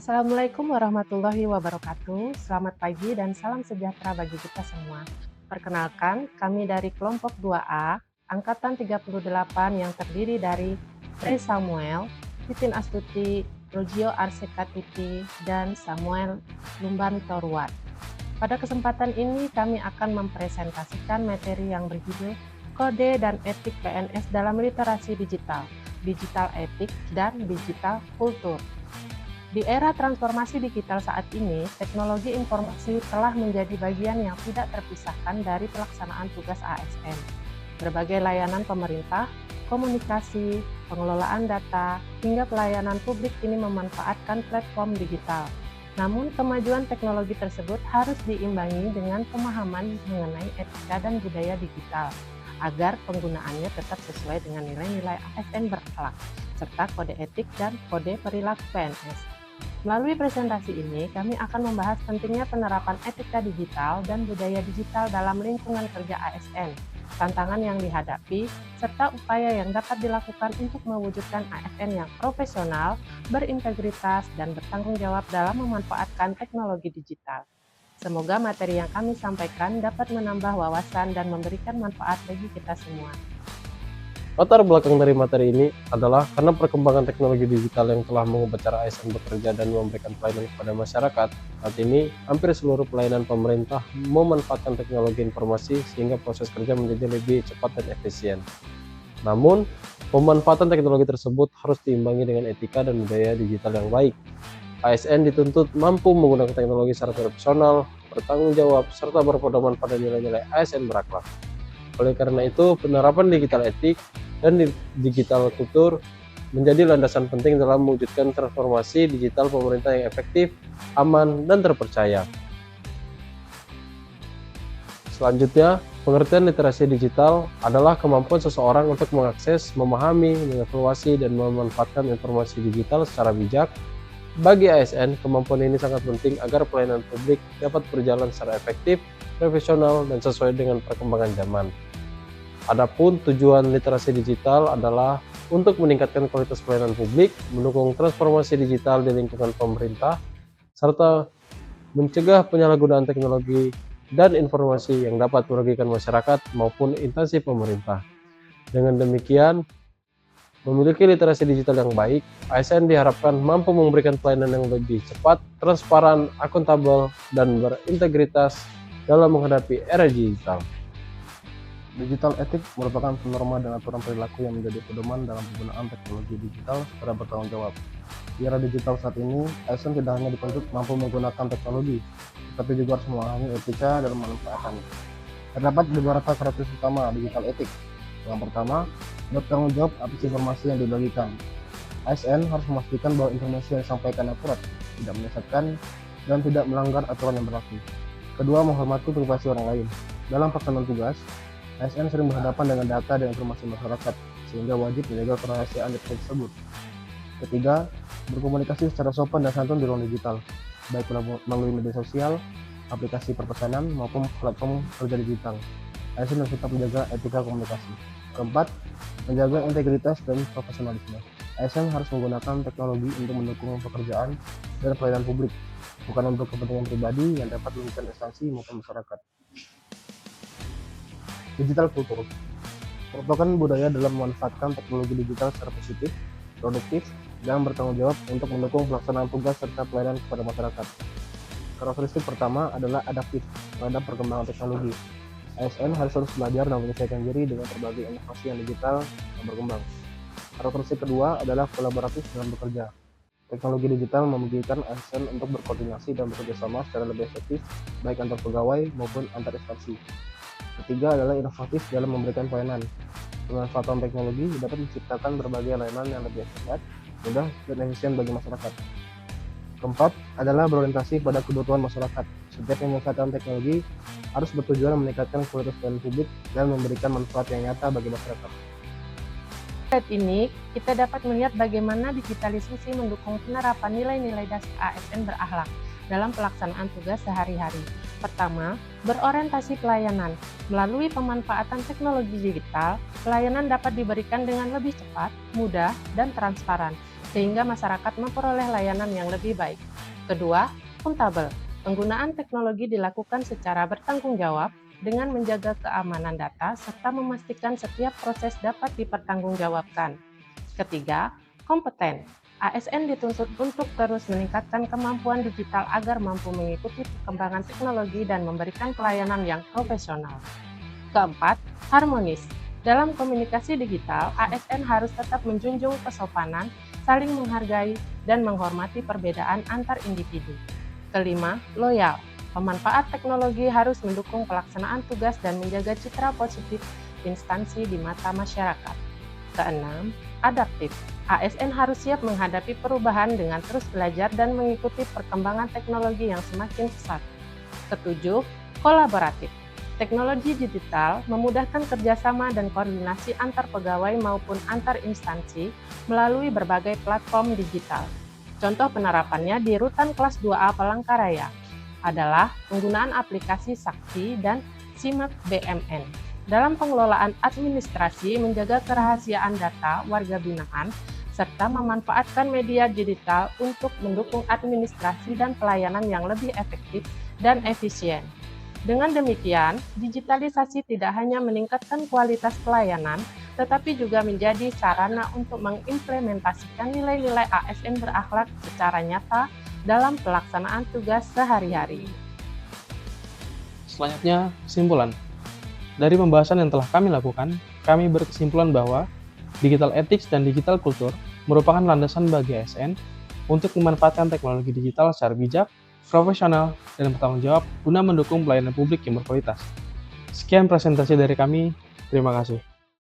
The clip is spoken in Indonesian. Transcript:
Assalamualaikum warahmatullahi wabarakatuh. Selamat pagi dan salam sejahtera bagi kita semua. Perkenalkan, kami dari kelompok 2A, angkatan 38 yang terdiri dari Trey Samuel, Titin Astuti, Rogio Arsekatiti, dan Samuel Lumban Toruat. Pada kesempatan ini kami akan mempresentasikan materi yang berjudul Kode dan Etik PNS dalam Literasi Digital, Digital Etik, dan Digital Kultur. Di era transformasi digital saat ini, teknologi informasi telah menjadi bagian yang tidak terpisahkan dari pelaksanaan tugas ASN. Berbagai layanan pemerintah, komunikasi, pengelolaan data, hingga pelayanan publik ini memanfaatkan platform digital. Namun, kemajuan teknologi tersebut harus diimbangi dengan pemahaman mengenai etika dan budaya digital, agar penggunaannya tetap sesuai dengan nilai-nilai ASN berakhlak, serta kode etik dan kode perilaku PNS. Melalui presentasi ini, kami akan membahas pentingnya penerapan etika digital dan budaya digital dalam lingkungan kerja ASN, tantangan yang dihadapi, serta upaya yang dapat dilakukan untuk mewujudkan ASN yang profesional, berintegritas, dan bertanggung jawab dalam memanfaatkan teknologi digital. Semoga materi yang kami sampaikan dapat menambah wawasan dan memberikan manfaat bagi kita semua. Latar belakang dari materi ini adalah karena perkembangan teknologi digital yang telah mengubah cara ASN bekerja dan memberikan pelayanan kepada masyarakat. Saat ini, hampir seluruh pelayanan pemerintah memanfaatkan teknologi informasi sehingga proses kerja menjadi lebih cepat dan efisien. Namun, pemanfaatan teknologi tersebut harus diimbangi dengan etika dan budaya digital yang baik. ASN dituntut mampu menggunakan teknologi secara profesional, bertanggung jawab, serta berpedoman pada nilai-nilai ASN berakhlak. Oleh karena itu, penerapan digital etik dan digital kultur menjadi landasan penting dalam mewujudkan transformasi digital pemerintah yang efektif, aman, dan terpercaya. Selanjutnya, pengertian literasi digital adalah kemampuan seseorang untuk mengakses, memahami, mengevaluasi, dan memanfaatkan informasi digital secara bijak. Bagi ASN, kemampuan ini sangat penting agar pelayanan publik dapat berjalan secara efektif, profesional, dan sesuai dengan perkembangan zaman. Adapun tujuan literasi digital adalah untuk meningkatkan kualitas pelayanan publik, mendukung transformasi digital di lingkungan pemerintah, serta mencegah penyalahgunaan teknologi dan informasi yang dapat merugikan masyarakat maupun instansi pemerintah. Dengan demikian, memiliki literasi digital yang baik, ASN diharapkan mampu memberikan pelayanan yang lebih cepat, transparan, akuntabel, dan berintegritas dalam menghadapi era digital. Digital etik merupakan norma dan aturan perilaku yang menjadi pedoman dalam penggunaan teknologi digital secara bertanggung jawab. Di era digital saat ini, ASN tidak hanya dituntut mampu menggunakan teknologi, tetapi juga harus memahami etika dalam memanfaatkannya. Terdapat beberapa karakteristik utama digital etik. Yang pertama, bertanggung jawab atas informasi yang dibagikan. ASN harus memastikan bahwa informasi yang disampaikan akurat, tidak menyesatkan, dan tidak melanggar aturan yang berlaku. Kedua, menghormati privasi orang lain. Dalam pelaksanaan tugas, ASN sering berhadapan dengan data dan informasi masyarakat, sehingga wajib menjaga kerahasiaan data tersebut. Ketiga, berkomunikasi secara sopan dan santun di ruang digital, baik melalui media sosial, aplikasi perpesanan, maupun platform kerja digital. ASN harus tetap menjaga etika komunikasi. Keempat, menjaga integritas dan profesionalisme. ASN harus menggunakan teknologi untuk mendukung pekerjaan dan pelayanan publik, bukan untuk kepentingan pribadi yang dapat merugikan instansi maupun masyarakat. Digital kultur merupakan budaya dalam memanfaatkan teknologi digital secara positif, produktif, dan bertanggung jawab untuk mendukung pelaksanaan tugas serta pelayanan kepada masyarakat. Karakteristik pertama adalah adaptif terhadap perkembangan teknologi. ASN harus terus belajar dan menyesuaikan diri dengan berbagai inovasi yang digital yang berkembang. Karakteristik kedua adalah kolaboratif dalam bekerja. Teknologi digital memungkinkan ASN untuk berkoordinasi dan bekerjasama secara lebih efektif, baik antar pegawai maupun antar instansi. Ketiga adalah inovatif dalam memberikan pelayanan. Pemanfaatan teknologi dapat menciptakan berbagai layanan yang lebih cepat, mudah, dan efisien bagi masyarakat. Keempat adalah berorientasi pada kebutuhan masyarakat. Setiap pemanfaatan teknologi harus bertujuan meningkatkan kualitas pelayanan publik dan memberikan manfaat yang nyata bagi masyarakat. Saat ini, kita dapat melihat bagaimana digitalisasi mendukung penerapan nilai-nilai dasar ASN berakhlak dalam pelaksanaan tugas sehari-hari. Pertama, berorientasi pelayanan. Melalui pemanfaatan teknologi digital, pelayanan dapat diberikan dengan lebih cepat, mudah, dan transparan, sehingga masyarakat memperoleh layanan yang lebih baik. Kedua, akuntabel. Penggunaan teknologi dilakukan secara bertanggung jawab dengan menjaga keamanan data serta memastikan setiap proses dapat dipertanggungjawabkan. Ketiga, kompeten. ASN dituntut untuk terus meningkatkan kemampuan digital agar mampu mengikuti perkembangan teknologi dan memberikan pelayanan yang profesional. Keempat, harmonis. Dalam komunikasi digital, ASN harus tetap menjunjung kesopanan, saling menghargai, dan menghormati perbedaan antar individu. Kelima, loyal. Pemanfaat teknologi harus mendukung pelaksanaan tugas dan menjaga citra positif instansi di mata masyarakat. Keenam, adaptif. ASN harus siap menghadapi perubahan dengan terus belajar dan mengikuti perkembangan teknologi yang semakin pesat. Ketujuh, kolaboratif. Teknologi digital memudahkan kerjasama dan koordinasi antar pegawai maupun antar instansi melalui berbagai platform digital. Contoh penerapannya di Rutan Kelas 2A Palangkaraya adalah penggunaan aplikasi Sakti dan Simak BMN. Dalam pengelolaan administrasi, menjaga kerahasiaan data warga binaan, serta memanfaatkan media digital untuk mendukung administrasi dan pelayanan yang lebih efektif dan efisien. Dengan demikian, digitalisasi tidak hanya meningkatkan kualitas pelayanan, tetapi juga menjadi sarana untuk mengimplementasikan nilai-nilai ASN berakhlak secara nyata dalam pelaksanaan tugas sehari-hari. Selanjutnya, kesimpulan. Dari pembahasan yang telah kami lakukan, kami berkesimpulan bahwa digital ethics dan digital culture merupakan landasan bagi ASN untuk memanfaatkan teknologi digital secara bijak, profesional, dan bertanggung jawab guna mendukung pelayanan publik yang berkualitas. Sekian presentasi dari kami, terima kasih.